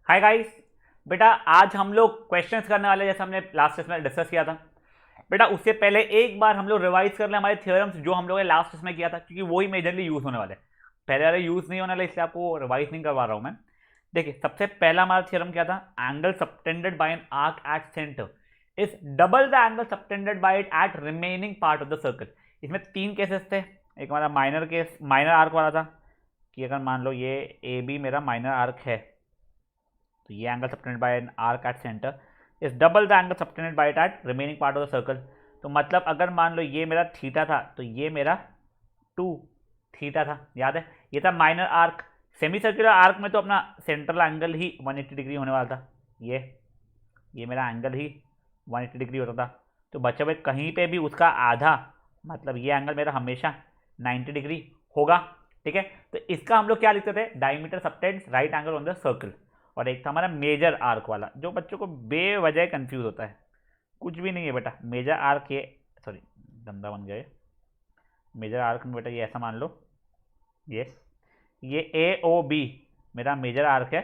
Hi guys. बेटा आज हम लोग क्वेश्चंस करने वाले, जैसे हमने लास्ट टेस्ट में डिस्कस किया था। बेटा उससे पहले एक बार हम लोग रिवाइज कर ले हमारे थ्योरम्स जो हम लोग ने लास्ट टेस्ट में किया था, क्योंकि वही मेजरली यूज होने वाले। पहले वाले यूज नहीं होने वाले, इसलिए आपको रिवाइज नहीं करवा रहा हूं मैं। देखिए सबसे पहला हमारा थ्योरम क्या था, angle subtended by an arc at centre is double the angle subtended bye it at remaining part of the circle. इसमें तीन केसेस थे। एक हमारा माइनर केस, माइनर आर्क वाला था कि अगर मान लो ये ए बी मेरा माइनर आर्क है, तो ये angle subtended by an arc at centre is double the angle subtended bye it at remaining part of the circle. तो मतलब अगर मान लो ये मेरा थीटा था तो ये मेरा टू थीटा था, याद है। ये था minor arc. Semi circular arc में तो अपना सेंट्रल एंगल ही 180 डिग्री होने वाला था। ये मेरा एंगल ही 180 डिग्री होता था। तो बच्चे भाई कहीं पे भी उसका आधा, मतलब ये एंगल मेरा हमेशा 90 डिग्री होगा। ठीक है, तो इसका हम लोग क्या लिखते थे, diameter subtends right angle on the circle. और एक था हमारा मेजर आर्क वाला, जो बच्चों को बेवजह कंफ्यूज होता है। कुछ भी नहीं है बेटा, मेजर आर्क ये, सॉरी गंदा बन गए। मेजर आर्क में बेटा ये ऐसा मान लो, ये ए ओ बी मेरा मेजर आर्क है,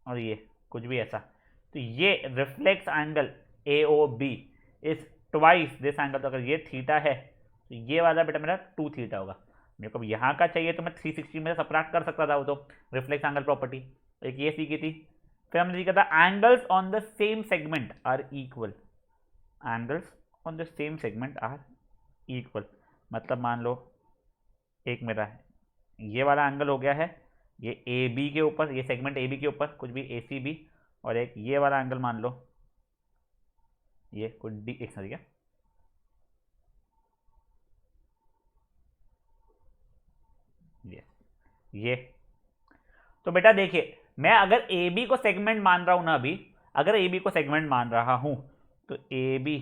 और ये कुछ भी ऐसा। तो ये reflex angle A O B is twice this angle. तो अगर ये थीटा है तो ये वाला बेटा मेरा 2 थीटा होगा। मेरे को यहाँ का चाहिए तो मैं 360 में सब्ट्रैक्ट कर सकता था, वो तो रिफ्लेक्स एंगल प्रॉपर्टी। एक ये सीखी थी। फिर हमने सीखा था angles on the same segment are equal. Angles on the same segment are equal मतलब मान लो एक मेरा ये वाला एंगल हो गया है, ये ए बी के ऊपर, ये सेगमेंट ए बी के ऊपर कुछ भी ए सी बी, और एक ये वाला एंगल मान लो ये कुछ डी, एक सॉरी क्या, ये। तो बेटा देखिए, मैं अगर ए बी को सेगमेंट मान रहा हूं ना, अभी अगर ए बी को सेगमेंट मान रहा हूं, तो A B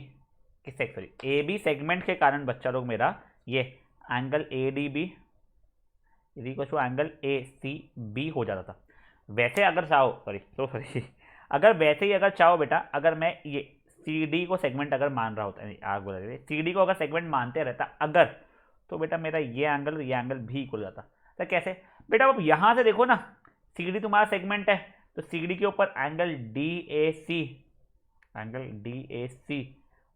sorry A B segment के कारण बच्चा लोग मेरा ये angle A D B angle A C B हो जाता था। वैसे अगर चाहो, सॉरी अगर वैसे ही अगर चाहो बेटा, अगर मैं ये सी डी को सेगमेंट अगर मान रहा होता, आग बोला सी डी को अगर सेगमेंट मानते रहता अगर, तो बेटा मेरा ये एंगल भी इक्वल जाता। तो कैसे बेटा, अब यहां से देखो ना, सी डी तुम्हारा सेगमेंट है, तो सी डी के ऊपर एंगल डी ए सी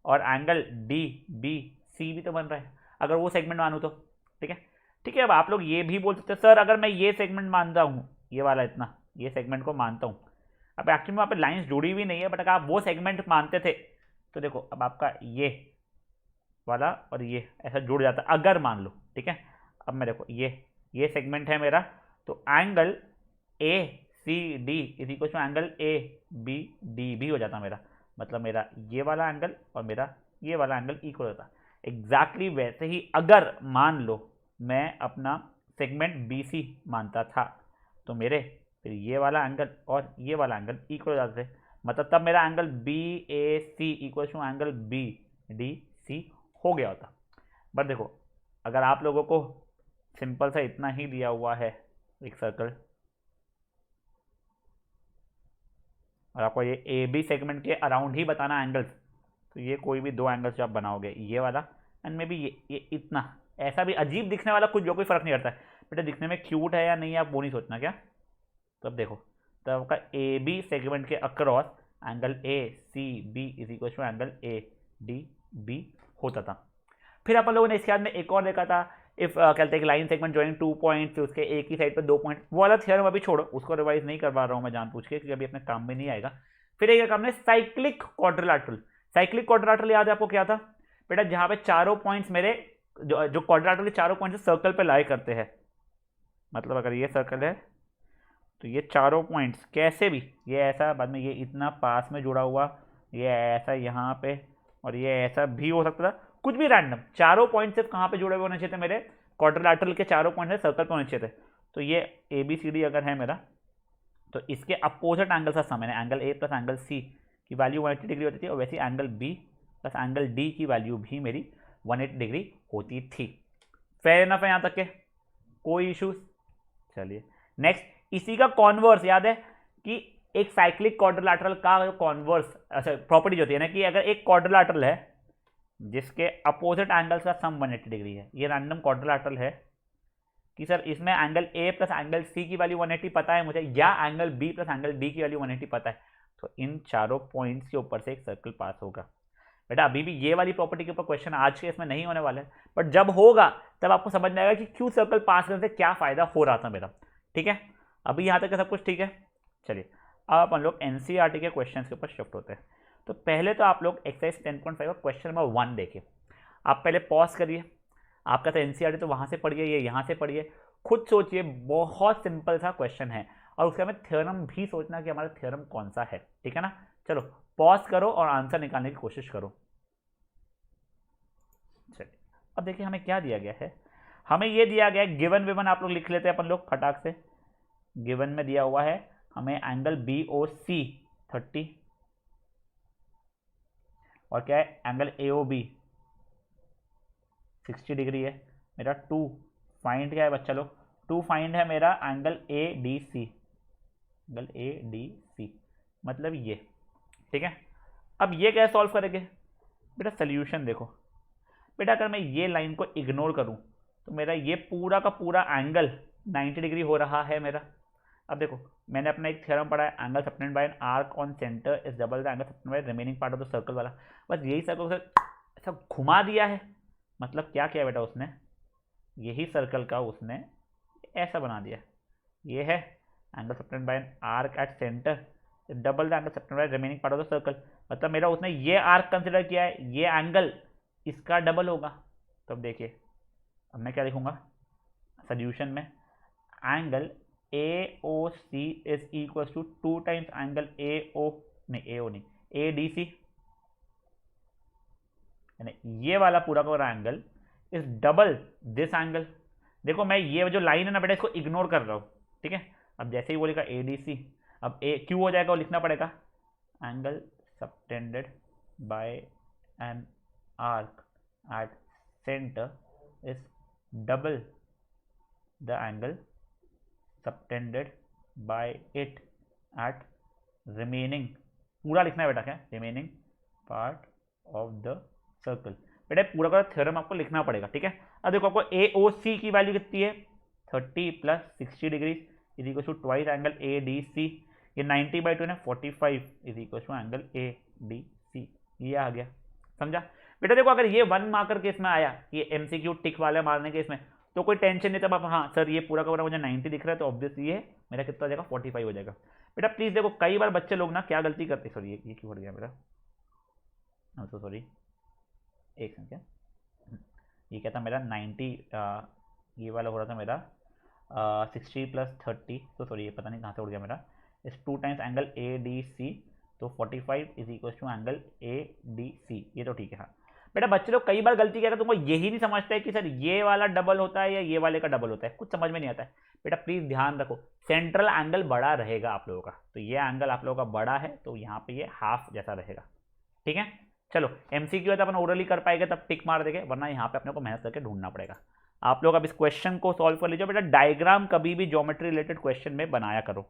और एंगल डी बी सी भी तो बन रहा है, अगर वो सेगमेंट मानू तो। ठीक है, ठीक है। अब आप लोग ये भी बोल सकते हैं सर अगर मैं ये सेगमेंट मानता हूँ, ये वाला इतना, ये सेगमेंट को मानता हूँ। अब एक्चुअली वहाँ पे लाइंस जुड़ी हुई नहीं है, बट अगर आप वो सेगमेंट मानते थे तो देखो अब आपका ये वाला और ये ऐसा जुड़ जाता अगर मान लो। ठीक है, अब मैं देखो ये सेगमेंट है मेरा, तो angle A C D is equal to angle A B D भी हो जाता मेरा। मतलब मेरा ये वाला एंगल और मेरा ये वाला एंगल इक्वल होता। एग्जैक्टली वैसे ही अगर मान लो मैं अपना सेगमेंट बी सी मानता था, तो मेरे फिर ये वाला एंगल और ये वाला एंगल इक्वल हो जाते थे। मतलब तब मेरा angle B A C equal to angle B D C हो गया होता। बट देखो, अगर आप लोगों को सिंपल सा इतना ही दिया हुआ है एक सर्कल, और आपको ये ए बी सेगमेंट के अराउंड ही बताना एंगल्स, तो ये कोई भी दो एंगल्स जो आप बनाओगे, ये वाला एंड मे बी ये इतना, ऐसा भी अजीब दिखने वाला कुछ जो कोई फर्क नहीं पड़ता है बेटा, दिखने में क्यूट है या नहीं आप वो नहीं सोचना क्या। तो अब देखो, तो आपका ए बी सेगमेंट के across angle A C B is equal to angle A D B होता था। फिर अपन लोगों ने इसके बाद में एक और देखा था, इफ कहते हैं कि लाइन सेगमेंट ज्वाइनिंग 2 पॉइंट, फिर उसके एक ही साइड पर 2 पॉइंट, वो वाला थ्योरम अभी छोड़ो, उसको रिवाइज नहीं करवा रहा हूँ मैं जानबूझ के, क्योंकि अभी अपने काम में नहीं आएगा। फिर एक काम ने साइक्लिक क्वाड्रिलेटरल। साइक्लिक क्वाड्रिलेटरल याद है आपको क्या था बेटा, जहां पे चारों पॉइंट्स मेरे जो क्वाड्रिलेटरल के चारों पॉइंट्स सर्कल पे लाई करते हैं। मतलब अगर ये सर्कल है तो ये चारों पॉइंट्स कैसे भी, ये ऐसा बाद में ये इतना पास में जुड़ा हुआ, ये ऐसा यहाँ पे, और ये ऐसा भी हो सकता था, कुछ भी रैंडम। चारों पॉइंट सिर्फ कहाँ पे जुड़े हुए होने चाहिए थे मेरे, क्वाड्रिलेटरल के चारों पॉइंट है सर्कल पे होने चाहिए थे। तो ये ए बी सी डी अगर है मेरा, तो इसके अपोजिट एंगल का सम है, angle A plus angle C की वैल्यू 180 डिग्री होती थी, और वैसे angle B plus angle D की वैल्यू भी मेरी 180 डिग्री होती थी। फेयर इनफ है यहाँ तक के, कोई इश्यूज। चलिए नेक्स्ट, इसी का कॉन्वर्स याद है कि एक साइक्लिक क्वाड्रिलेटरल का कॉन्वर्स, अच्छा प्रॉपर्टी जो होती है ना, कि अगर एक क्वाड्रिलेटरल है जिसके अपोजिट एंगल्स का सम 180 डिग्री है, ये रैंडम क्वाड्रिलेटरल है कि सर इसमें angle A plus angle C की वैल्यू 180 पता है मुझे, या angle B plus angle D की वैल्यू 180 पता है, तो इन चारों पॉइंट्स के ऊपर से एक सर्कल पास होगा। बेटा अभी भी ये वाली प्रॉपर्टी के ऊपर क्वेश्चन आज के इसमें नहीं होने वाले हैं, बट जब होगा तब आपको समझ में आएगा कि क्यों सर्कल पास करने से क्या फायदा हो रहा था मेरा। ठीक है, अभी यहाँ तक सब कुछ ठीक है। चलिए अब अपन लोग एनसीईआरटी के क्वेश्चन के ऊपर शिफ्ट होते हैं। तो पहले तो आप लोग एक्सरसाइज 10.5 का क्वेश्चन नंबर 1 देखिए। आप पहले पॉज करिए, आपका तो एनसीईआरटी तो वहाँ से पढ़िए, ये यहाँ से पढ़िए, खुद सोचिए, बहुत सिंपल सा क्वेश्चन है, और उसके हमें थ्योरम भी सोचना कि हमारा थ्योरम कौन सा है। ठीक है ना, चलो पॉज करो और आंसर निकालने की कोशिश करो। चलिए अब देखिए हमें क्या दिया गया है। हमें ये दिया गया है, गिवन विवन आप लोग लिख लेते हैं अपन लोग फटाक से। गिवन में दिया हुआ है हमें एंगल बी ओ सी 30, और क्या है angle A O B 60 degree है। मेरा 2 फाइंड क्या है बच्चा लोग, 2 फाइंड है मेरा angle A D C, angle A D C मतलब ये। ठीक है, अब ये कैसे सॉल्व करेंगे बेटा, सोल्यूशन देखो बेटा, अगर मैं ये लाइन को इग्नोर करूं तो मेरा ये पूरा का पूरा एंगल 90 डिग्री हो रहा है मेरा। अब देखो मैंने अपना एक थ्योरम पढ़ा है, angle subtended by an arc on centre is double the angle subtended by remaining part of the circle वाला। बस यही सर्कल से ऐसा घुमा दिया है, मतलब क्या किया बेटा उसने, यही सर्कल का उसने ऐसा बना दिया। ये है angle subtended by an arc at centre double the angle subtended by remaining part of the circle, मतलब मेरा उसने ये आर्क कंसिडर किया है, ये एंगल इसका डबल होगा। तो अब देखिए अब मैं क्या लिखूंगा सोल्यूशन में, angle A O C is equal to 2 times angle A O नहीं ए डी सी, यानी ये वाला पूरा का पूरा angle is double this angle. देखो मैं ये जो लाइन है ना बेटा इसको इग्नोर कर रहा हूँ। ठीक है, अब जैसे ही बोलेगा ए डी सी, अब ए क्यू हो जाएगा, वो लिखना पड़ेगा angle subtended by an arc at center is double the angle subtended by it at remaining, पूरा लिखना है बेटा, क्या remaining part of the circle। बेटा पूरा का थ्योरम आपको लिखना पड़ेगा। ठीक है, अब देखो आपको ए ओ सी की वैल्यू कितनी है 30 plus 60 degree is equal to twice angle A D C, ये 90/2 है 45 is equal to angle A D C, ये आ गया। समझा बेटा, देखो अगर ये 1 मार्कर केस में आया, ये एमसीक्यू टिक वाले मारने के इसमें, तो कोई टेंशन नहीं, तब आप हाँ सर ये पूरा का पूरा मुझे 90 दिख रहा है, तो ऑब्वियसली ये मेरा कितना हो जाएगा 45 हो जाएगा। बेटा प्लीज देखो कई बार बच्चे लोग ना क्या गलती करते, सॉरी ये क्यों हट गया मेरा, हाँ तो सॉरी एक सेकंड, क्या ये क्या था मेरा 90, ये वाला हो रहा था मेरा 60 प्लस 30, तो सॉरी ये पता नहीं कहाँ से उड़ गया मेरा, इस 2 times angle A D C, तो 45 is equal to angle A D C, ये तो ठीक है। हाँ बेटा बच्चे लोग कई बार गलती करते, तुमको यही नहीं समझता है कि सर ये वाला डबल होता है या ये वाले का डबल होता है, कुछ समझ में नहीं आता है। बेटा प्लीज ध्यान रखो, सेंट्रल एंगल बड़ा रहेगा आप लोगों का, तो ये एंगल आप लोगों का बड़ा है, तो यहाँ पे ये हाफ जैसा रहेगा। ठीक है, चलो एमसीक्यू है तो अपन ओरली कर पाएंगे तब टिक मार देंगे, वरना यहाँ पे अपने को मेहनत करके ढूंढना पड़ेगा। आप लोग अब इस क्वेश्चन को सॉल्व कर लीजिए। बेटा डायग्राम कभी भी ज्योमेट्री रिलेटेड क्वेश्चन में बनाया करो।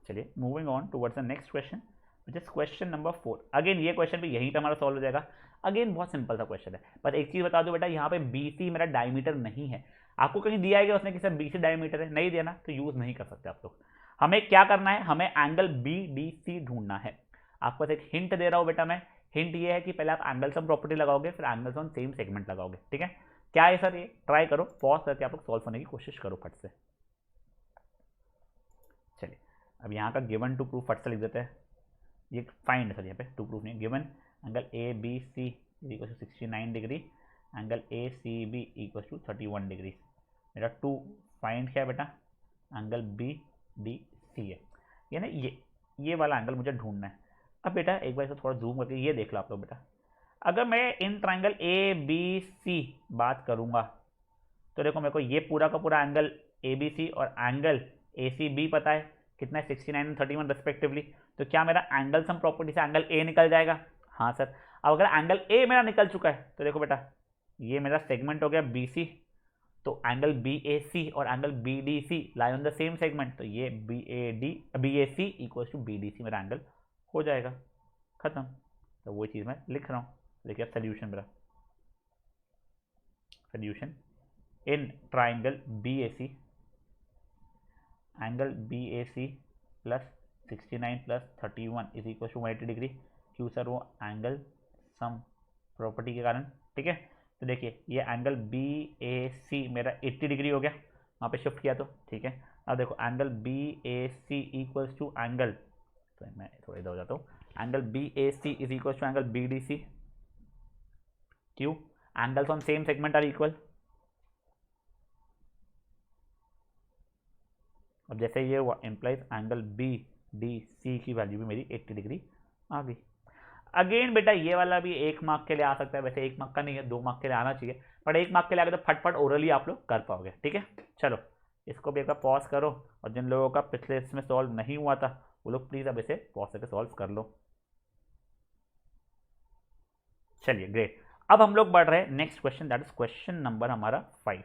चलिए moving on towards the next question which is question number 4। Again ये क्वेश्चन भी यहीं पे हमारा सॉल्व हो जाएगा। अगेन बहुत सिंपल सा क्वेश्चन है, बस एक चीज बता दो बेटा, यहाँ पे BC मेरा डायमीटर नहीं है। आपको कहीं दिया है उसने कि सर BC डायमीटर है, नहीं दिया ना, तो यूज नहीं कर सकते आप लोग। हमें क्या करना है, हमें एंगल BDC ढूंढना है। आपको एक हिंट दे रहा हूँ बेटा मैं, हिंट ये है कि पहले आप एंगल सम प्रॉपर्टी लगाओगे, फिर एंगल्स ऑन सेम सेगमेंट लगाओगे। ठीक है, क्या है सर ये, ट्राई करो, पॉज करके आप लोग सॉल्व करने की कोशिश करो फट से। चलिए अब यहाँ का गिवन टू प्रूफ फट से लिख देते हैं, ये फाइंड है सर, यहाँ पे टू प्रूफ नहीं, given angle A B C equal to 69 degree, angle A C B equal to 31 degree. मेरा 2 फाइंड क्या है बेटा, एंगल बी डी सी है, ये ना ये वाला एंगल मुझे ढूंढना है। अब बेटा एक बार इसे थोड़ा जूम करके ये देख लो आप लोग बेटा, अगर मैं इन ट्राइंगल ए बी सी बात करूँगा तो देखो मेरे को ये पूरा का पूरा एंगल ए बी सी और एंगल ए सी बी पता है कितना है 69 एंड 31 रिस्पेक्टिवली, तो क्या मेरा एंगल सम प्रॉपर्टी से एंगल ए निकल जाएगा। हाँ सर, अब अगर एंगल ए मेरा निकल चुका है तो देखो बेटा ये मेरा सेगमेंट हो गया बी सी, तो एंगल बी ए सी और angle B D C lie on the same segment, तो ये B A C equal to B D C मेरा एंगल हो जाएगा, खत्म। तो वो चीज़ मैं लिख रहा हूँ। देखिए अब सोल्यूशन मेरा, solution in triangle B A C, angle B A C plus 69 plus 31 is equal to 180 degree. क्यों सर? वो एंगल सम प्रॉपर्टी के कारण। ठीक है, तो देखिए ये एंगल बी ए सी मेरा 80 डिग्री हो गया, वहाँ पे शिफ्ट किया तो ठीक है। अब देखो angle B A C equals to angle, तो मैं थोड़ा इधर हो जाता हूँ, angle B A C is equals to angle B D C. क्यों? Angles on same segment are equal. अब जैसे ये हुआ implies angle B D C की वैल्यू भी मेरी 80 डिग्री आ गई। अगेन बेटा ये वाला भी 1 मार्क के लिए आ सकता है, वैसे 1 मार्क का नहीं है, 2 मार्क के लिए आना चाहिए, बट 1 मार्क के लिए आगे तो फटफट ओरली आप लोग कर पाओगे। ठीक है, चलो इसको भी एक बार पॉज करो, और जिन लोगों का पिछले इसमें सॉल्व नहीं हुआ था वो लोग प्लीज अब इसे पॉज करके सॉल्व कर लो। चलिए ग्रेट, अब हम लोग बढ़ रहे हैं next question, that is question number हमारा 5।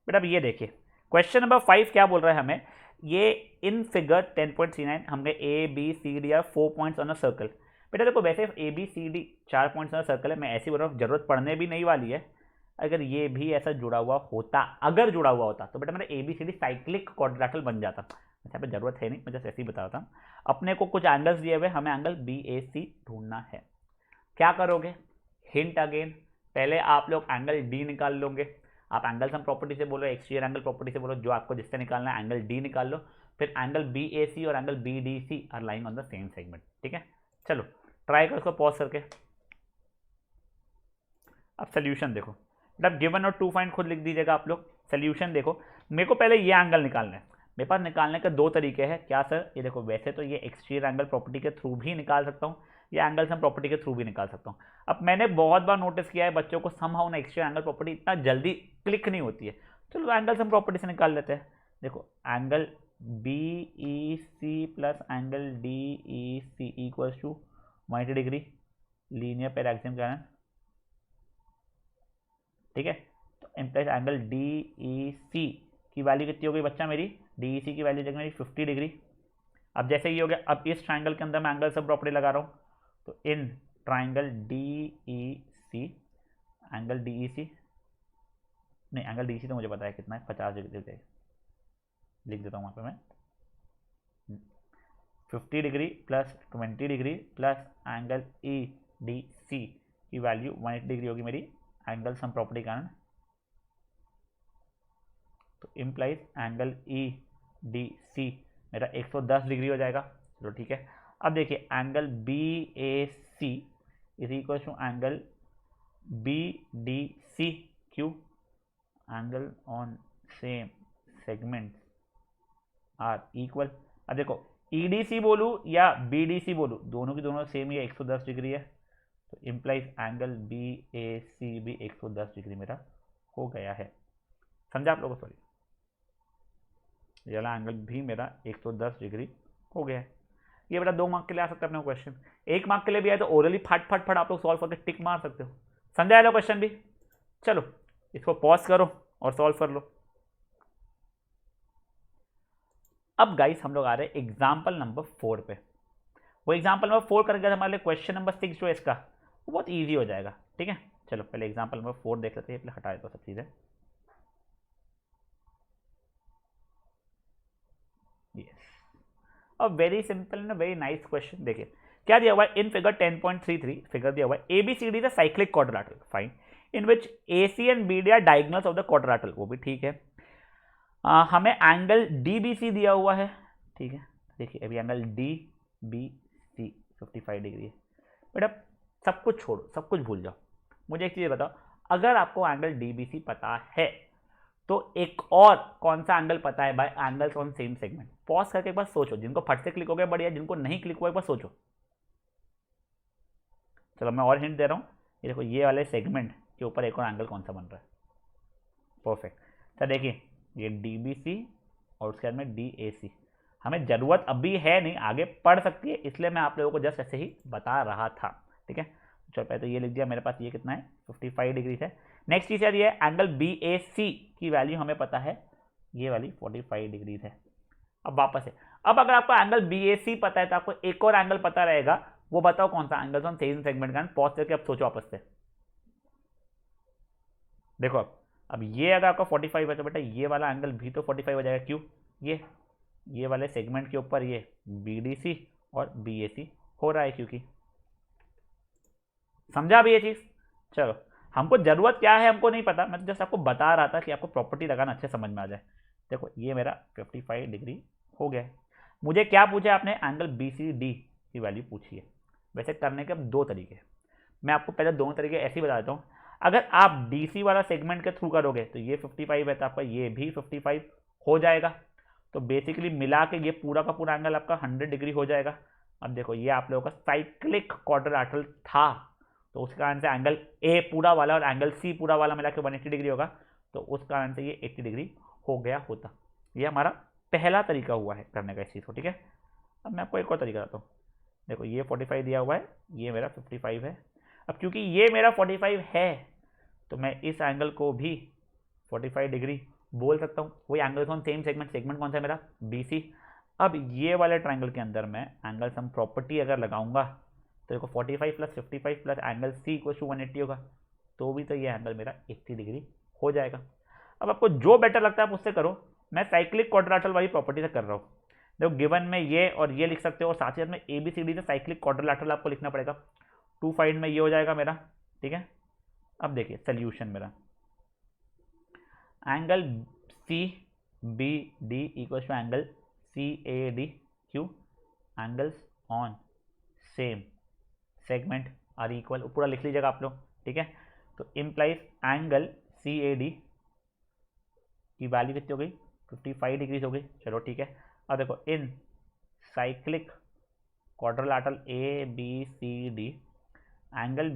बेटा अब ये देखिए क्वेश्चन नंबर 5 क्या बोल रहा है हमें, ये इन फिगर 10.39 हमने A B C D are 4 points on a circle. बेटा देखो वैसे A B C D 4 points on a circle है, मैं ऐसी बोल रहा हूँ, जरूरत पड़ने भी नहीं वाली है। अगर ये भी ऐसा जुड़ा हुआ होता, अगर जुड़ा हुआ होता तो बेटा मेरा A B C D cyclic quadrilateral बन जाता। यहाँ पे जरूरत है नहीं, मैं जैसे ऐसे ही बता रहा था। अपने को कुछ एंगल्स दिए हुए, हमें एंगल बी ए सी ढूंढना है। क्या करोगे? हिंट अगेन, पहले आप लोग एंगल डी निकाल लोगे। आप एंगल सम प्रॉपर्टी से बोलो, एक्सटीरियर एंगल प्रॉपर्टी से बोलो, जो आपको जिससे निकालना है एंगल डी निकाल लो। फिर एंगल बी ए सी और angle B D C are lying on the same segment. ठीक है, चलो ट्राई करो इसको पॉज करके। अब सोल्यूशन देखो, मतलब गिवन और टू फाइंड खुद लिख दीजिएगा आप लोग। सोल्यूशन देखो, मेरे को पहले ये एंगल निकालना है। मेरे पास निकालने के 2 तरीके हैं। क्या सर? ये देखो वैसे तो ये एक्सटीरियर एंगल प्रॉपर्टी के थ्रू भी निकाल सकता हूँ, या एंगल सम प्रॉपर्टी के थ्रू भी निकाल सकता हूँ। अब मैंने बहुत बार नोटिस किया है बच्चों को समहाउ ना एक्सटीरियर एंगल प्रॉपर्टी इतना जल्दी क्लिक नहीं होती है। चलो एंगल सम प्रॉपर्टी से निकाल लेते हैं। देखो angle B E C plus angle D E C equals to 180 degree, linear pair axiom के कारण। ठीक है, तो implies angle D E C की वैल्यू कितनी हो गई बच्चा मेरी? डी ई सी की वैल्यू जगह मेरी 50 डिग्री। अब जैसे ये हो गया, अब इस ट्राइंगल के अंदर मैं एंगल सब प्रॉपर्टी लगा रहा हूँ, तो in triangle D E C, angle D E C नहीं, एंगल डी सी तो मुझे पता है कितना है, 50 डिग्री लिख देता हूँ वहाँ पे मैं। 50 degree plus 20 degree plus angle E D C की वैल्यू 180 डिग्री होगी मेरी एंगल सम प्रॉपर्टी के कारण। तो implies angle E D C मेरा 110 डिग्री हो जाएगा। चलो ठीक है, अब देखिए angle B A C is equal to angle B D C. क्यू? Angle on same segment are equal. अब देखो ई डी सी बोलूँ या बी डी सी बोलूँ, दोनों की दोनों सेम ही है, 110 डिग्री है। तो इम्प्लाइज एंगल बी ए सी भी 110 डिग्री मेरा हो गया है। समझा आप लोगों को? सॉरी, ये वाला एंगल भी मेरा 110 डिग्री हो गया है। ये बेटा 2 मार्क के लिए आ सकता है अपने क्वेश्चन, 1 मार्क के लिए भी आए तो ओरली फट फट फट आप लोग सॉल्व करके टिक मार सकते हो। समझा है क्वेश्चन भी? चलो इसको पॉज करो और सॉल्व कर लो। अब गाइस हम लोग आ रहे हैं एग्जाम्पल नंबर 4 पे। वो एग्जाम्पल नंबर 4 करके हमारे लिए क्वेश्चन नंबर 6 जो है इसका वो बहुत ईजी हो जाएगा। ठीक है, चलो पहले एग्जाम्पल नंबर 4 देख लेते हैं, पहले हटा देता हूं सब चीजें। अब very simple and very nice question. देखिए क्या दिया हुआ है, इन फिगर 10.33 फिगर दिया हुआ है ABCD the cyclic quadrilateral, fine, in which AC and BD are diagonals of the quadrilateral, वो भी ठीक है। हमें एंगल डीबीसी दिया हुआ है। ठीक है, देखिए अभी angle D B C 55 degree है। बेटा सब कुछ छोड़ो, सब कुछ भूल जाओ, मुझे एक चीज़ बताओ, अगर आपको एंगल डीबीसी पता है तो एक और कौन सा एंगल पता है भाई? Angles on same segment. Pause करके एक बार सोचो, जिनको फट से क्लिक हो गया बढ़िया, जिनको नहीं क्लिक हुआ एक बार सोचो। चलो मैं और हिंट दे रहा हूँ, ये देखो ये वाले सेगमेंट के ऊपर एक और एंगल कौन सा बन रहा है? परफेक्ट। तो देखिए ये डीबीसी और उसके बाद में डीएसी, हमें जरूरत अभी है नहीं, आगे पढ़ सकती है, इसलिए मैं आप लोगों को जस्ट ऐसे ही बता रहा था। ठीक है, चलो पहले तो ये लिख दिया, मेरे पास ये कितना है 55 डिग्री है। नेक्स्ट चीज यार ये एंगल बी ए सी की वैल्यू हमें पता है, ये वाली 45 डिग्री है। अब वापस है, अब अगर आपको एंगल बी ए सी पता है तो आपको एक और एंगल पता रहेगा, वो बताओ कौन सा? एंगल्स ऑन सेम सेगमेंट का। पॉज करके अब सोचो आपस से, देखो अब ये अगर आपका 45 है तो बेटा ये वाला एंगल भी तो 45 हो जाएगा। क्यों? ये वाले सेगमेंट के ऊपर ये BDC और BAC हो रहा है, क्योंकि समझा भी ये चीज़। चलो, हमको ज़रूरत क्या है हमको नहीं पता, मैं तो जस्ट आपको बता रहा था कि आपको प्रॉपर्टी लगाना अच्छे समझ में आ जाए। देखो ये मेरा 55 डिग्री हो गया है। मुझे क्या पूछा है आपने? एंगल BCD की वैल्यू पूछी है। वैसे करने के अब दो तरीके, मैं आपको पहले दोनों तरीके ऐसे ही बता देता हूँ। अगर आप DC वाला सेगमेंट के थ्रू करोगे तो ये 55 है, तो आपका ये भी 55 हो जाएगा। तो बेसिकली मिला के ये पूरा का पूरा एंगल आपका 100 डिग्री हो जाएगा। अब देखो ये आप लोगों का साइक्लिक क्वाड्रिलेटरल था, तो उस कारण से एंगल A पूरा वाला और एंगल C पूरा वाला मिला के 180 डिग्री होगा, तो उस कारण से ये 80 डिग्री हो गया होता। ये हमारा पहला तरीका हुआ है करने का इस चीज़ को, ठीक है। अब मैं आपको एक और तरीका बताता हूँ। देखो ये 45 दिया हुआ है, ये मेरा 55 है। अब क्योंकि ये मेरा 45 है तो मैं इस एंगल को भी 45 डिग्री बोल सकता हूँ। वही angle on same segment, segment कौन सा है मेरा? BC। अब ये वाले ट्राइंगल के अंदर मैं एंगल सम प्रॉपर्टी अगर लगाऊंगा तो देखो 45 + 55 प्लस एंगल C = 180 होगा, तो भी तो ये एंगल मेरा 80 डिग्री हो जाएगा। अब आपको जो बेटर लगता है आप उससे करो, मैं साइक्लिक क्वाड्रिलेटरल वाली प्रॉपर्टी से कर रहा हूँ। देखो गिवन में ये और ये लिख सकते हो, और साथ ही साथ में ABCD से साइक्लिक क्वाड्रिलेटरल आपको लिखना पड़ेगा। 2 फाइंड में ये हो जाएगा मेरा, ठीक है। अब देखिए सोल्यूशन मेरा, एंगल CBD = एंगल CAD, क्यों? Angles on same segment are equal, पूरा लिख लीजिएगा आप लोग, ठीक है। तो इम्प्लाइज एंगल CAD की वैल्यू कितनी हो गई? 55 डिग्री हो गई। चलो ठीक है। अब देखो in cyclic quadrilateral ABCD angle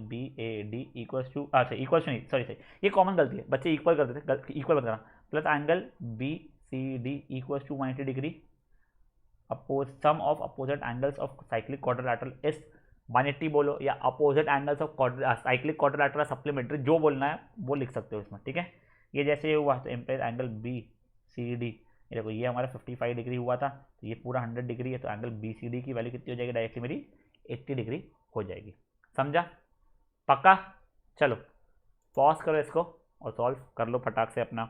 BAD equals to, अच्छा इक्वल्स नहीं, सॉरी ये कॉमन गलती है बच्चे, इक्वल कर देते, इक्वल बता रहा, plus angle BCD equals to 180 degree. Sum of opposite angles of cyclic quadrilateral is 180 बोलो, या opposite angles of cyclic quadrilateral supplementary, जो बोलना है वो लिख सकते हो इसमें, ठीक है। ये जैसे ये हुआ तो इम्प्लाइज एंगल BCD, ये देखो ये हमारा 55 डिग्री हुआ था, तो ये पूरा 100 डिग्री है, तो एंगल BCD की वैल्यू कितनी हो जाएगी? डायरेक्टली मेरी 80 डिग्री हो जाएगी। समझा? पक्का? चलो पॉज करो इसको और सॉल्व कर लो फटाक से अपना।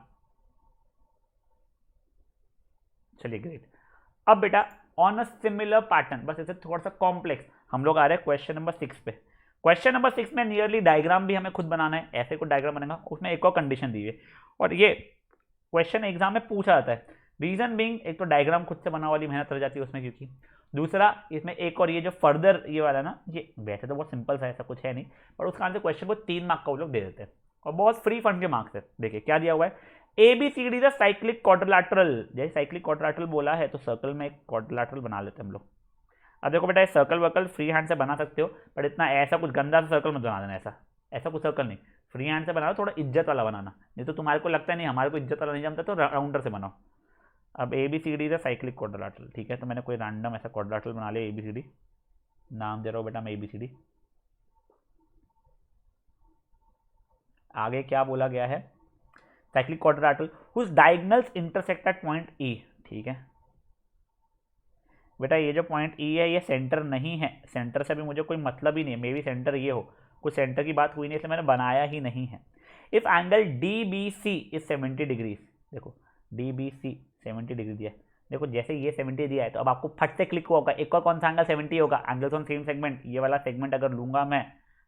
चलिए ग्रेट। अब बेटा ऑन अ सिमिलर पैटर्न, बस इसे थोड़ा सा कॉम्प्लेक्स, हम लोग आ रहे हैं क्वेश्चन नंबर 6 पे। क्वेश्चन नंबर 6 में नियरली डायग्राम भी हमें खुद बनाना है, ऐसे कुछ डायग्राम बनेगा, उसमें एक और कंडीशन दी है, और ये क्वेश्चन एग्जाम में पूछा जाता है। रीजन बीइंग, एक तो डायग्राम खुद से बनाने वाली मेहनत हो जाती है उसमें, क्योंकि दूसरा इसमें एक और ये जो फर्दर ये वाला ना, ये वैसे तो बहुत सिंपल सा है, ऐसा कुछ है नहीं, पर उस कारण से क्वेश्चन को 3 मार्क का वो लोग दे देते हैं, और बहुत फ्री फंड के मार्क्स है। देखिए क्या दिया हुआ है, ABCD द साइक्लिक क्वाड्रिलेटरल। जैसे साइक्लिक क्वाड्रिलेटरल बोला है तो सर्कल में एक क्वाड्रिलेटरल बना लेते हैं हम लोग। अब देखो बेटा ये सर्कल वर्कल फ्री हैंड से बना सकते हो, बट इतना ऐसा कुछ गंदा सा सर्कल मत बना देना, ऐसा कुछ सर्कल नहीं, फ्री हैंड से बनाओ, थोड़ा इज्जत वाला बनाना, नहीं तो तुम्हारे को लगता है नहीं हमारे को इज्जत वाला नहीं जमता, तो राउंडर से बनाओ। अब ABCD द साइक्लिक क्वाड्रिलेटरल, ठीक है, तो मैंने कोई रैंडम ऐसा क्वाड्रिलेटरल बना लिया, ABCD नाम दे रहा हूँ बेटा मैं ABCD। आगे क्या बोला गया है? Cyclic quadrilateral whose diagonals intersect at point E, ठीक है बेटा। ये जो पॉइंट E है ये सेंटर नहीं है, सेंटर से भी मुझे कोई मतलब ही नहीं है, मे बी सेंटर ये हो, कुछ सेंटर की बात हुई नहीं, इसलिए मैंने बनाया ही नहीं है। If angle DBC is 70 degrees, देखो DBC 70 डिग्री दिया है, देखो जैसे ये 70 दिया है तो अब आपको फट से क्लिक होगा एक और कौन सा एंगल 70 होगा, एंगल्स ऑन सेम सेगमेंट, ये वाला सेगमेंट अगर लूंगा मैं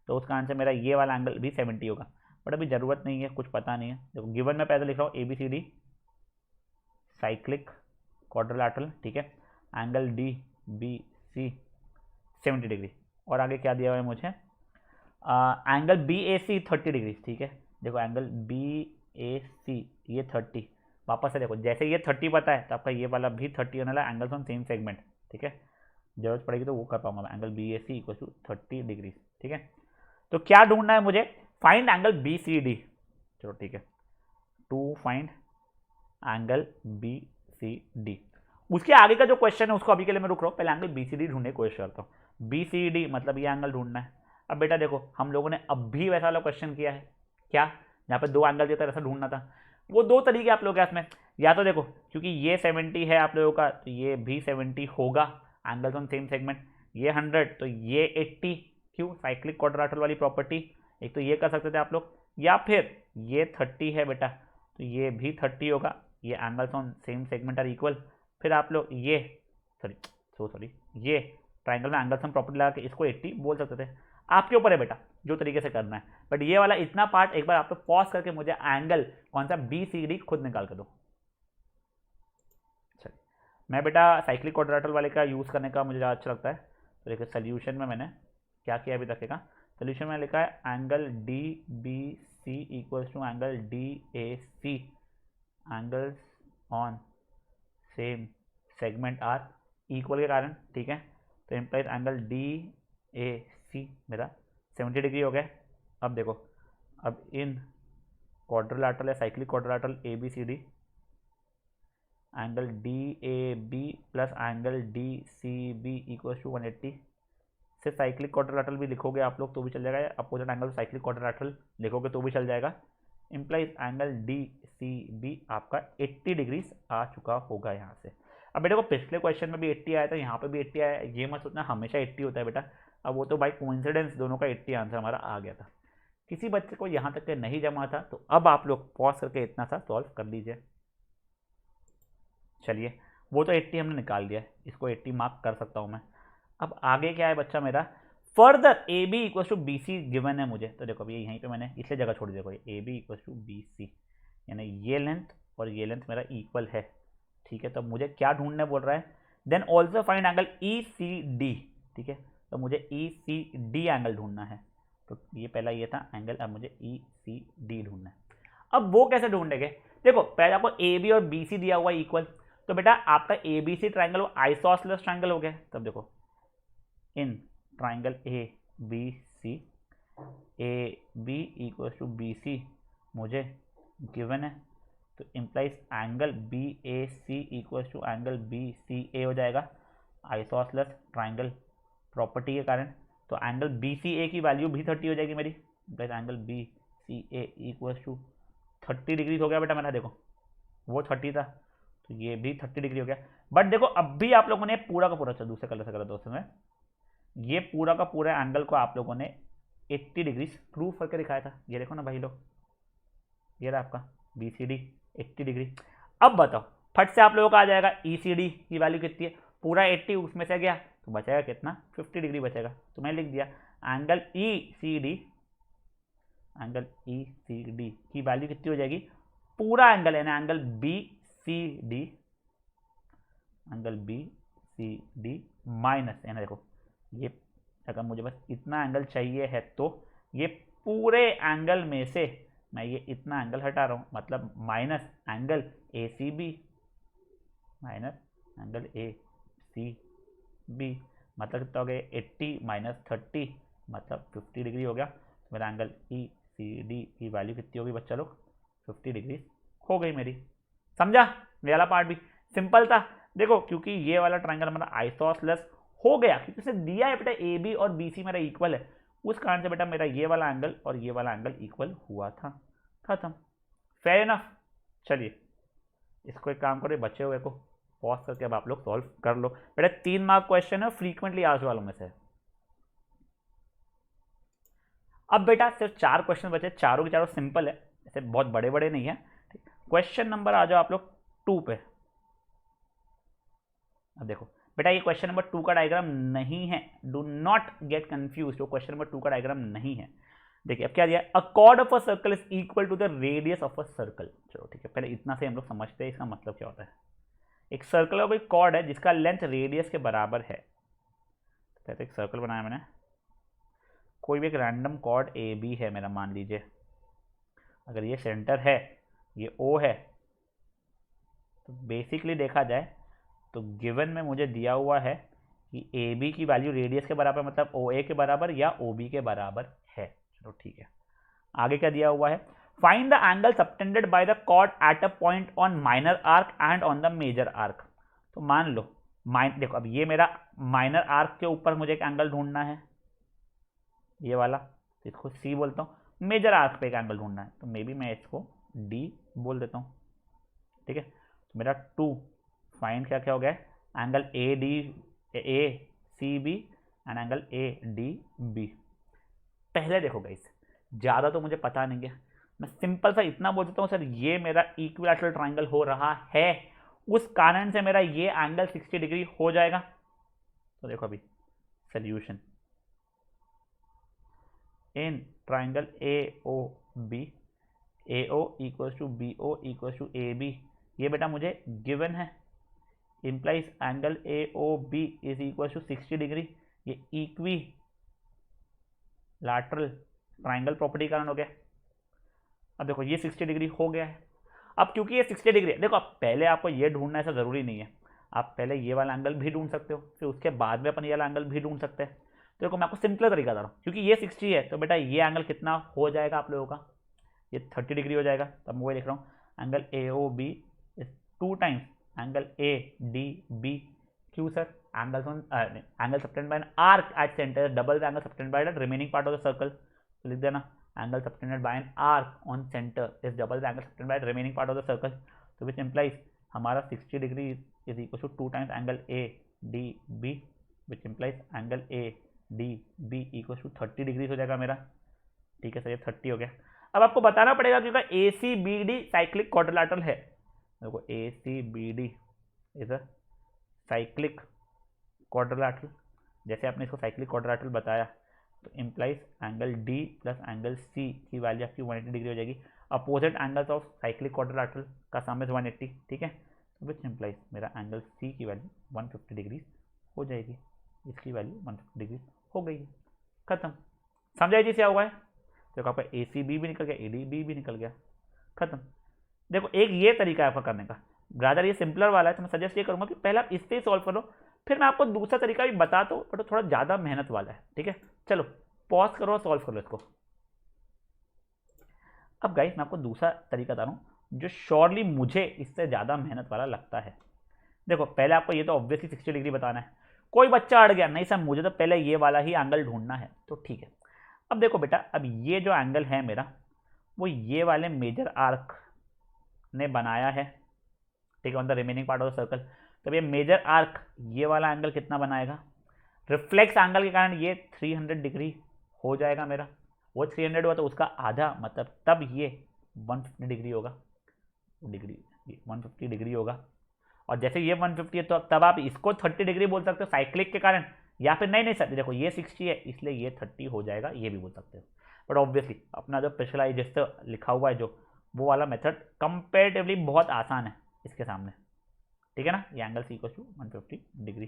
तो उसका आंसर मेरा ये वाला एंगल भी 70 होगा, बट अभी जरूरत नहीं है, कुछ पता नहीं है। देखो गिवन में पहले लिख रहा हूँ ABCD साइक्लिक क्वाड्रिलेटरल, ठीक है, एंगल DBC 70 डिग्री, और आगे क्या दिया हुआ है मुझे, एंगल BAC 30 डिग्री, ठीक है। देखो एंगल BAC ये 30, वापस से देखो जैसे ये 30 पता है तो आपका ये वाला भी 30 होने वाला, एंगल्स ऑन सेम सेगमेंट, ठीक है, जरूरत पड़ेगी तो वो कर पाऊंगा मैं, एंगल BAC = 30 डिग्री, ठीक है। तो क्या ढूंढना है मुझे? फाइंड एंगल BCD, चलो ठीक है, टू फाइंड एंगल BCD। उसके आगे का जो क्वेश्चन है उसको अभी के लिए मैं रुक रहा हूँ, पहले एंगल BCD ढूंढने की कोशिश करता हूँ। BCD मतलब ये एंगल ढूंढना है। अब बेटा देखो हम लोगों ने अब भी वैसा वाला क्वेश्चन किया है, क्या जहाँ पे 2 एंगल देता है, ऐसा ढूंढना था। वो 2 तरीके आप लोगों के हाथ में, या तो देखो क्योंकि ये 70 है आप लोगों का तो ये भी 70 होगा, एंगल्स ऑन सेम सेगमेंट, ये 100 तो ये 80, क्यों? साइक्लिक क्वाड्रिलेटरल वाली प्रॉपर्टी, एक तो ये कर सकते थे आप लोग, या फिर ये 30 है बेटा तो ये भी 30 होगा, ये angles on same segment are equal. फिर आप लोग ये सॉरी ये ट्राइंगल में एंगल्स हम प्रॉपर्टी लगा के इसको 80 बोल सकते थे। आपके ऊपर है बेटा जो तरीके से करना है, बट ये वाला इतना पार्ट एक बार आप लोग पॉज करके मुझे एंगल कौन सा BCD खुद निकाल कर दो। चलिए मैं बेटा साइक्लिक क्वाड्रिलेटरल वाले का यूज़ करने का मुझे ज़्यादा अच्छा लगता है। तो देखिए सोल्यूशन में मैंने क्या किया अभी तक का, सोल्यूशन में लिखा है angle DBC equals to angle DAC, angles on same segment are equal के कारण, ठीक है। तो इम्प्लाइज एंगल DAC मेरा 70 डिग्री हो गया। अब देखो, अब इन क्वाड्रिलेटरल या cyclic quadrilateral ABCD angle DAB plus angle DCB equal to 180। सिर्फ साइक्लिक क्वाड्रिलेटरल भी लिखोगे आप लोग तो भी चल जाएगा, या अपोजिट एंगल साइक्लिक क्वाड्रिलेटरल लिखोगे तो भी चल जाएगा। इम्प्लाइज एंगल DCB आपका 80 डिग्रीज आ चुका होगा यहाँ से। अब बेटा को पिछले क्वेश्चन में भी 80 आया था, यहाँ पे भी 80 आया, ये मत सोचना हमेशा 80 होता है बेटा। अब वो तो बाई कोइंसिडेंस दोनों का 80 आंसर हमारा आ गया था। किसी बच्चे को यहाँ तक के नहीं जमा था तो अब आप लोग पॉज करके इतना सा सॉल्व कर लीजिए। चलिए वो तो 80 हमने निकाल दिया, इसको 80 मार्क कर सकता हूँ मैं। अब आगे क्या है बच्चा मेरा, further AB equal to BC given है मुझे। तो देखो अभी यहीं पे मैंने इसलिए जगह छोड़ दी, देखो AB इक्वल टू BC यानी ये लेंथ और ये लेंथ मेरा इक्वल है, ठीक है। तो मुझे क्या ढूंढने बोल रहा है, then also find angle ECD, ठीक है। तो मुझे ECD एंगल ढूंढना है। तो ये पहला ये था एंगल, अब मुझे ECD ढूंढना है। अब वो कैसे ढूंढेंगे, देखो पहले आपको AB और BC दिया हुआ इक्वल, तो बेटा आपका ABC ट्राइंगल वो आइसोसेलेस ट्राइंगल हो गया। तब देखो in triangle ABC AB equal to BC मुझे गिवन है, तो implies angle BAC equal to angle BCA हो जाएगा आइसोसेलेस ट्राइंगल प्रॉपर्टी के कारण। तो एंगल BCA की वैल्यू भी 30 हो जाएगी मेरी, implies angle BCA equal to 30 degree हो गया बेटा मेरा। देखो वो 30 था तो ये भी 30 डिग्री हो गया। बट देखो अब भी आप लोगों ने पूरा का पूरा, दूसरे कलर से करा दोस्तों में, ये पूरा का पूरा एंगल को आप लोगों ने 80 डिग्री प्रूव करके दिखाया था। ये देखो ना भाई लोग, ये रहा आपका BCD 80 डिग्री। अब बताओ फट से आप लोगों का आ जाएगा ECD की वैल्यू कितनी है, पूरा 80 उसमें से गया तो बचेगा कितना, 50 डिग्री बचेगा। तो मैं लिख दिया एंगल ECD की वैल्यू कितनी हो जाएगी, पूरा एंगल है ना एंगल BCD माइनस है ना, देखो ये अगर मुझे बस इतना एंगल चाहिए है तो ये पूरे एंगल में से मैं ये इतना एंगल हटा रहा हूँ, मतलब माइनस एंगल ACB मतलब कितना हो गया 80 माइनस 30 मतलब 50 डिग्री हो गया। तो मेरा एंगल ECD की वैल्यू कितनी होगी बच्चा लोग, 50 डिग्री हो गई मेरी। समझा, ये वाला पार्ट भी सिंपल था। देखो क्योंकि ये वाला ट्राइंगल हमारा आइसोसेलेस हो गया, क्योंकि उसे दिया है बेटा AB और BC मेरा इक्वल है, उस कारण से बेटा मेरा ये वाला एंगल और ये वाला एंगल इक्वल हुआ था, खत्म, फेयर इनफ। चलिए इसको एक काम करो, बचे हुए को पॉज करके अब आप लोग सॉल्व कर लो। बेटा 3 मार्क क्वेश्चन है, फ्रीक्वेंटली आस्क्ड वालों में से। अब बेटा सिर्फ 4 क्वेश्चन बचे, चारों के चारों सिंपल है, ऐसे बहुत बड़े बड़े नहीं है। क्वेश्चन नंबर आ जाओ आप लोग 2 पे। अब देखो बेटा ये क्वेश्चन नंबर 2 का डायग्राम नहीं है, डू नॉट गेट कंफ्यूज, तो क्वेश्चन नंबर 2 का डायग्राम नहीं है। देखिए अब क्या दिया, a chord of a circle is equal to the radius of a circle. चलो ठीक है, पहले इतना से हम लोग समझते हैं इसका मतलब क्या होता है। एक सर्कल का कोई कॉर्ड है जिसका लेंथ रेडियस के बराबर है। तो एक सर्कल बनाया मैंने, कोई भी एक रैंडम कॉर्ड AB है मेरा, मान लीजिए अगर ये सेंटर है, ये O है, तो बेसिकली देखा जाए तो गिवन में मुझे दिया हुआ है कि AB की वैल्यू रेडियस के बराबर मतलब OA के बराबर या OB के बराबर है। चलो ठीक है, आगे क्या दिया हुआ है, find the angle subtended by the chord at a point on minor arc and on the major arc. तो मान लो देखो अब ये मेरा माइनर आर्क के ऊपर मुझे एक एंगल ढूंढना है, ये वाला, इसको C बोलता हूँ, मेजर आर्क पे एक एंगल ढूंढना है, तो मे बी मैं इसको D बोल देता हूँ, ठीक है। तो मेरा 2 फाइंड क्या क्या हो गया, angle ACB and angle ADB। पहले देखो गाइस, ज़्यादा तो मुझे पता नहीं है, मैं सिंपल सा इतना बोल देता हूँ सर ये मेरा इक्विलैटरल ट्राइंगल हो रहा है, उस कारण से मेरा ये एंगल 60 डिग्री हो जाएगा। तो देखो अभी solution, in triangle A O B, A O equals to B O equals to A B, ये बेटा मुझे गिवन है, implies angle A O B is equal to 60 degree, ये इक्वी लैटरल ट्राइंगल प्रॉपर्टी कारण हो गया। अब देखो ये 60 डिग्री हो गया है। अब क्योंकि ये 60 डिग्री है, देखो अब पहले आपको ये ढूंढना ऐसा ज़रूरी नहीं है, आप पहले ये वाला एंगल भी ढूंढ सकते हो, फिर उसके बाद में अपन ये वाला एंगल भी ढूंढ सकते हैं। तो देखो मैं आपको सिंपल तरीका बता रहा हूँ, क्योंकि ये 60 है तो बेटा ये एंगल कितना हो जाएगा आप लोगों का, ये 30 डिग्री हो जाएगा। तब मैं वही लिख रहा हूँ, angle A O B is 2 times angle A D B. क्यों sir, angle subtended by an arc at centre double the angle subtended by the remaining part of the circle. तो लिख देना, angle subtended by an arc on centre is double the angle subtended by the remaining part of the circle. तो which implies हमारा 60 degree is equal to 2 times angle A D B, which implies angle A D B equal to 30 degree हो जाएगा मेरा। ठीक है sir, ये 30 हो गया। अब आपको बताना पड़ेगा क्योंकि A C B D cyclic quadrilateral है। देखो A C B D is a cyclic quadrilateral, जैसे आपने इसको साइक्लिक क्वाड्रिलेटरल बताया, तो implies angle D plus angle C की वैल्यू आपकी 180 डिग्री हो जाएगी। Opposite angles of cyclic quadrilateral का सम इज 180, ठीक है। तो विच इम्प्लाइज मेरा एंगल सी की वैल्यू 150 डिग्री हो जाएगी, इसकी वैल्यू 150 डिग्री हो गई है, खत्म। समझाइए जी क्या हुआ है, देखो आपका ए सी बी भी निकल गया, ए डी बी भी निकल गया, खत्म। देखो एक ये तरीका है आपका करने का, ब्रादर ये सिंपलर वाला है, तो मैं सजेस्ट ये करूंगा कि पहले आप इससे ही सॉल्व करो, फिर मैं आपको दूसरा तरीका भी बता दो, बट थोड़ा ज़्यादा मेहनत वाला है, ठीक है। चलो पॉज करो और सॉल्व करो इसको। अब गाइस मैं आपको दूसरा तरीका बता रहा हूँ जो श्योरली मुझे इससे ज़्यादा मेहनत वाला लगता है। देखो पहले आपको ये तो ऑब्वियसली 60 डिग्री बताना है, कोई बच्चा अड़ गया नहीं सर मुझे तो पहले ये वाला ही एंगल ढूंढना है, तो ठीक है। अब देखो बेटा, अब ये जो एंगल है मेरा वो ये वाले मेजर आर्क ने बनाया है, ठीक है, on the remaining part of the circle. तब ये मेजर आर्क ये वाला एंगल कितना बनाएगा, रिफ्लेक्स एंगल के कारण ये 300 डिग्री हो जाएगा मेरा, वो 300 हुआ तो उसका आधा, मतलब तब ये 150 डिग्री होगा, डिग्री 150 डिग्री होगा। और जैसे ये 150 है तो तब आप इसको 30 डिग्री बोल सकते हो साइक्लिक के कारण, या फिर नहीं सर देखो ये 60 है इसलिए ये 30 हो जाएगा, ये भी बोल सकते हो। बट ऑब्वियसली अपना जो पिछला जिससे लिखा हुआ है जो वो वाला मेथड कंपेरेटिवली बहुत आसान है इसके सामने, ठीक है ना। ये angle C equals to 150 degree,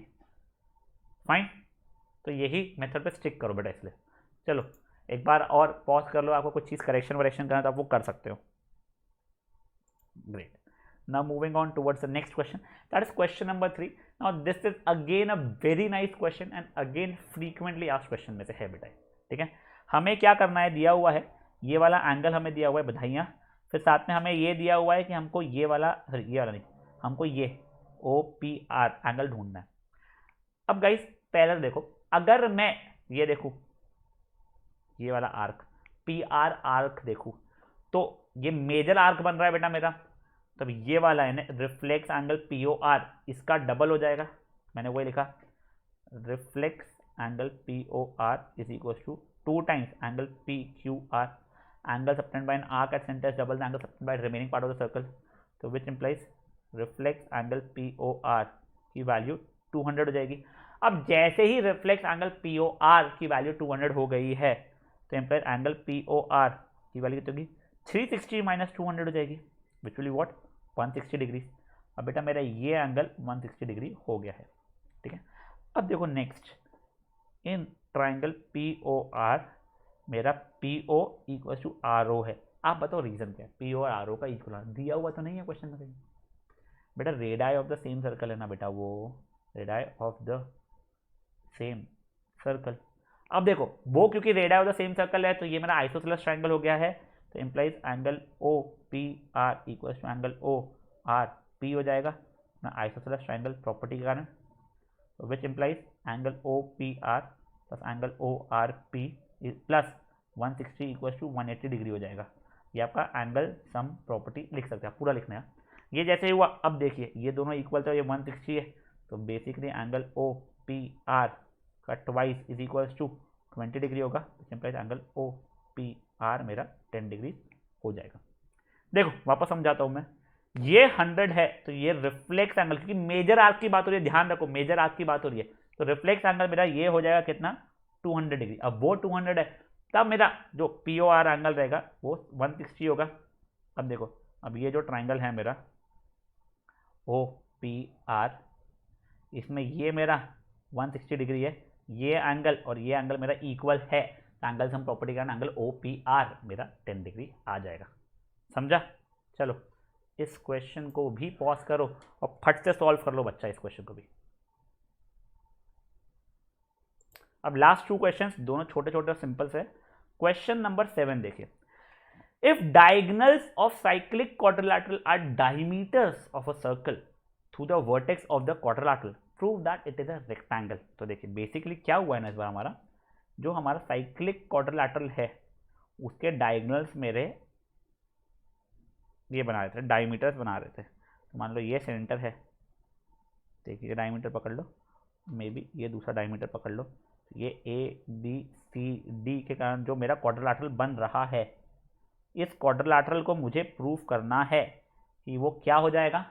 fine. तो यही मेथड पे स्टिक करो बेटा इसलिए। चलो एक बार और पॉज कर लो, आपको कुछ चीज़ करेक्शन वरेक्शन करना तो आप वो कर सकते हो। Great, now moving on towards the next question, that is question number 3. now this is again a very nice question and again frequently asked question में से है बेटा, ठीक है। हमें क्या करना है, दिया हुआ है ये वाला एंगल हमें दिया हुआ है, बधाइयाँ। फिर साथ में हमें ये दिया हुआ है कि हमको ये वाला नहीं, हमको ये ओ पी आर एंगल ढूंढना है। अब गाइस पहले देखो, अगर मैं ये देखूँ ये वाला आर्क पी आर आर्क देखूँ तो ये मेजर आर्क बन रहा है बेटा मेरा, तब ये वाला है ना reflex angle P O R इसका डबल हो जाएगा, मैंने वही लिखा, reflex angle P O R is equal to 2 times angle P Q R, angle subtended by an arc at centre double the angle subtended by remaining part of the circle. तो which implies reflex angle P O R की value 200 हो जाएगी। अब जैसे ही reflex angle P O R की value 200 हो गई है तो implies angle P O R की वैल्यू कितनी होगी, 360 माइनस 200 हो जाएगी, विच विल वॉट 160 डिग्री। अब बेटा मेरा ये एंगल 160 डिग्री हो गया है, ठीक है। अब देखो next, in triangle P O R मेरा P O equal to R O है। आप बताओ रीजन क्या है, पी ओ और आर ओ का इक्वल दिया हुआ तो नहीं है क्वेश्चन में कहीं बेटा, radii of the same circle है ना बेटा, वो radii of the same circle. अब देखो वो क्योंकि radii of the same circle है तो ये मेरा आइसोसेलेस ट्राइंगल हो गया है, तो implies angle O P R equals to angle O R P हो जाएगा ना, आइसोसेलेस ट्राइंगल प्रॉपर्टी के कारण, which implies angle O P R plus angle O R P plus 160 equals to 180 degree हो जाएगा। ये आपका एंगल सम प्रॉपर्टी लिख सकते हैं, पूरा लिखना है। ये जैसे ही हुआ, अब देखिए ये दोनों इक्वल तो ये 160 है, तो basically angle O P R का twice is equals to 20 degree होगा, which implies angle O P R मेरा 10 डिग्री हो जाएगा। देखो वापस समझाता हूं मैं, ये 100 है तो ये रिफ्लेक्स एंगल, क्योंकि मेजर आर्क की बात हो रही है, ध्यान रखो मेजर आर्क की बात हो रही है, तो रिफ्लेक्स एंगल मेरा ये हो जाएगा कितना 200 डिग्री। अब वो 200 है तब मेरा जो पी ओ आर एंगल रहेगा वो 160 होगा। अब देखो अब ये जो ट्राइंगल है मेरा ओ पी आर, इसमें ये मेरा 160 डिग्री है, ये एंगल और ये एंगल मेरा इक्वल है, एंगल सम प्रॉपर्टी का एंगल ओ पी आर मेरा 10 डिग्री आ जाएगा। समझा? चलो इस क्वेश्चन को भी पॉज करो और फट से सॉल्व कर लो बच्चा इस क्वेश्चन को भी। अब लास्ट 2 क्वेश्चंस, दोनों छोटे छोटे सिंपल से। क्वेश्चन नंबर 7 देखिए, if diagonals of cyclic quadrilateral are diameters of a circle through the vertex of the quadrilateral prove that it is a rectangle. तो देखिए बेसिकली क्या हुआ है ना इस बार, हमारा जो हमारा साइक्लिक क्वाड्रिलेटरल है उसके डायगोनल्स मेरे ये बना रहे थे, डायमीटर्स बना रहे थे। तो मान लो ये सेंटर है, देखिए डायमीटर पकड़ लो, मे बी ये दूसरा डायमीटर पकड़ लो, ये ए बी सी डी के कारण जो मेरा क्वाड्रिलेटरल बन रहा है, इस क्वाड्रिलेटरल को मुझे प्रूफ करना है कि वो क्या हो जाएगा,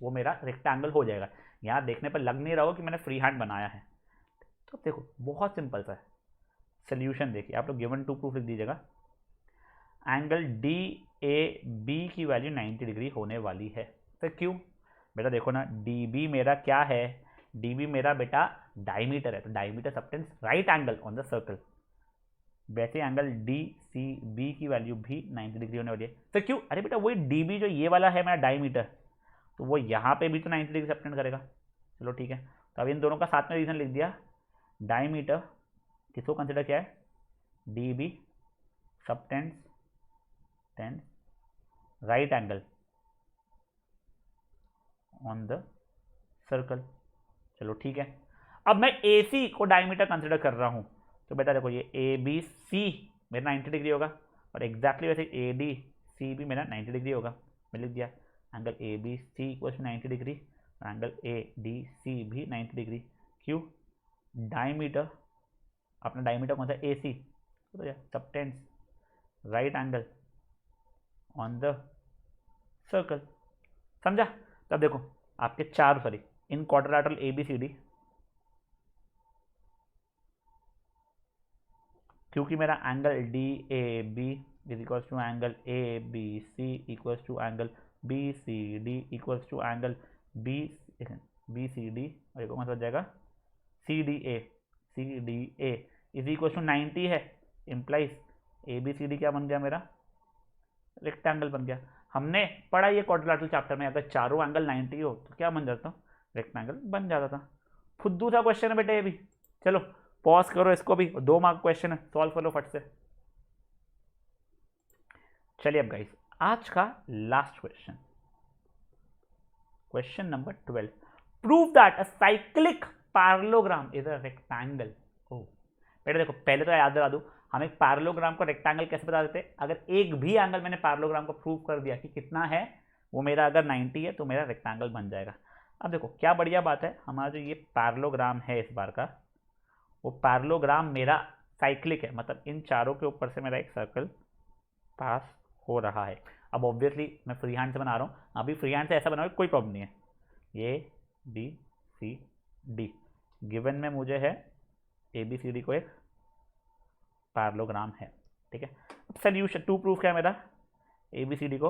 वो मेरा रेक्टेंगल हो जाएगा। यहाँ देखने पर लग नहीं रहा हो कि मैंने फ्री हैंड बनाया है। तो देखो बहुत सिंपल सा है सोल्यूशन, देखिए आप लोग गिवन टू प्रूफ लिख दीजिएगा। एंगल डी ए बी की वैल्यू 90 डिग्री होने वाली है। तो क्यों बेटा, देखो ना डी बी मेरा क्या है, डी बी मेरा बेटा डायमीटर है, तो diameter subtends right angle on the circle, वैसे एंगल डी सी बी की वैल्यू भी 90 डिग्री होने वाली है। तो क्यों, अरे बेटा वही डी बी जो ये वाला है मेरा डायमीटर, तो वो यहाँ पे भी तो 90 डिग्री सबटेंड करेगा। चलो ठीक है, तो अब इन दोनों का साथ में रीजन लिख दिया। डायमीटर किसको कंसिडर किया है, D B subtends right angle on the circle. चलो ठीक है, अब मैं ए सी को डायमीटर कंसिडर कर रहा हूं, तो बेटा देखो ये ए बी सी मेरा 90 डिग्री होगा, और एग्जैक्टली वैसे ए डी सी भी मेरा 90 डिग्री होगा। मैं लिख दिया angle A B C equal to 90 degree, angle A D C भी 90 डिग्री। क्यों, डायमीटर, अपना डायमीटर कौन सा, ए सी, तो subtends right angle on the circle. समझा? तब देखो आपके चार, sorry in quadrilateral A B C D, क्योंकि मेरा angle D A B is equals to angle A B C equals to angle B C D equals to angle B C D, और एक कौन सा हो जाएगा C D A is equals to 90 है, implies A B C D क्या बन गया मेरा, रेक्टेंगल बन गया। हमने पढ़ा ये क्वाड्रिलेटरल चैप्टर में, अगर चारों एंगल 90 हो तो क्या बन जाता, रेक्टेंगल बन जाता था। फुद्दू सा क्वेश्चन है बेटे ये भी। चलो पॉज करो इसको भी, 2 मार्क क्वेश्चन है, सॉल्व कर लो फट से। चलिए अब गाइस आज का last question, question number 12, prove that a cyclic parallelogram is a rectangle. ओ बेटा देखो पहले तो याद दिला दूं, हम एक पैरेललोग्राम को रेक्टेंगल कैसे बता देते हैं, अगर एक भी एंगल मैंने पैरेललोग्राम को प्रूव कर दिया कि कितना है, वो मेरा अगर 90 है तो मेरा रेक्टेंगल बन जाएगा। अब देखो क्या बढ़िया बात है, हमारा जो ये पैरेललोग्राम है इस बार का, वो पैरेललोग्राम मेरा साइक्लिक है, मतलब इन चारों के ऊपर से मेरा एक सर्कल पास हो रहा है। अब ऑब्वियसली मैं फ्री हैंड से बना रहा हूँ, अभी फ्री हैंड से ऐसा बनाओ कोई प्रॉब्लम नहीं है। ये बी सी डी गिवन में मुझे है, ए बी सी डी को एक पैरेललोग्राम है, ठीक है। अब सोल्यूशन टू प्रूफ क्या है मेरा, ए बी सी डी को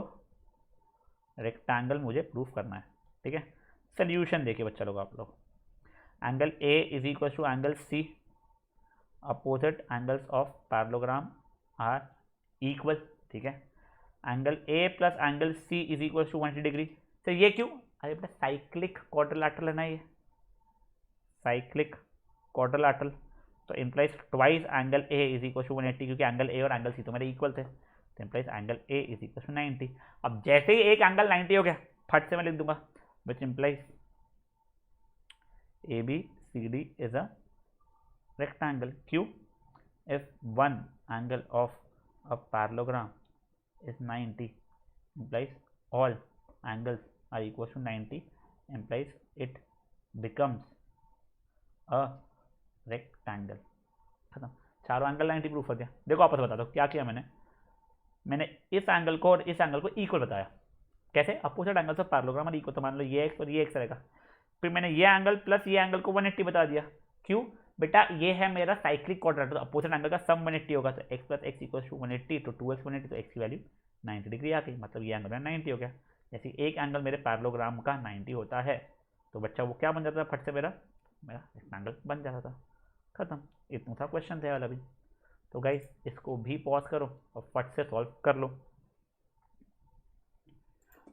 रेक्टेंगल मुझे प्रूफ करना है, ठीक है। सोल्यूशन देखिए बच्चा लोग आप लोग, angle A is equal to angle C, opposite angles of parallelogram are equal, ठीक है। Angle A plus angle C is equal to 180 degree. तो ये क्यों, अरे बेटा साइक्लिक क्वाड्रिलेटरल है ना, ये साइक्लिक क्वाड्रिलेटरल, तो implies twice angle A is equal to 180, क्योंकि एंगल ए और एंगल सी तो मेरे इक्वल थे, तो implies angle A is equal to 90। अब जैसे ही एक एंगल 90 हो गया, फट से मैं लिख दूंगा which implies A B C D is a rectangle. Q, if one angle of a parallelogram is 90, implies all angles are equal to 90, implies it becomes a rectangle. खत्म। चारों एंगल 90 प्रूफ हो गया। देखो आपस बता दो क्या किया मैंने इस एंगल को और इस एंगल को इक्वल बताया। कैसे? अपोजिट एंगल्स ऑफ पैरेललोग्राम और इक्वल, तो मान लो ये एक्स और ये एक्स रहेगा। फिर मैंने ये एंगल प्लस ये एंगल को 180 बता दिया। क्यों? बेटा ये है मेरा साइक्लिक क्वाड्रेंट, तो अपोजिट एंगल का सम 180 होगा, तो x plus x equal to 180, तो 2x 180, तो x की वैल्यू 90 डिग्री आ गई, मतलब ये एंगल 90 हो गया। जैसे एक एंगल मेरे पैरेललोग्राम का 90 होता है तो बच्चा वो क्या बन जाता था फट से, मेरा इस एंगल बन जाता था। खत्म, इतना सा क्वेश्चन था वाला भी। तो गाइस इसको भी पॉज करो और फट से सॉल्व कर लो।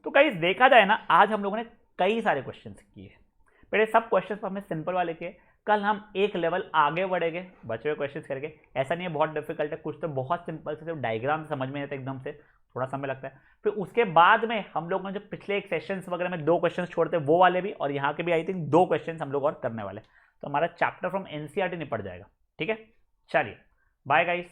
तो गाइस देखा जाए ना, आज हम लोगों ने कई सारे क्वेश्चंस किए। पहले सब क्वेश्चंस हमने सिंपल वाले किए, कल हम एक लेवल आगे बढ़ेंगे बचे हुए क्वेश्चंस करके। ऐसा नहीं है बहुत डिफिकल्ट है, कुछ तो बहुत सिंपल से, सिर्फ डायग्राम समझ में आता है एकदम से, थोड़ा समय लगता है। फिर उसके बाद में हम लोगों ने जो पिछले एक सेशंस वगैरह में 2 क्वेश्चंस छोड़ते वो वाले भी, और यहाँ के भी आई थिंक 2 क्वेश्चंस हम लोग और करने वाले, तो हमारा चैप्टर फ्रॉम एनसीईआरटी निपट जाएगा। ठीक है, चलिए बाय गाइस।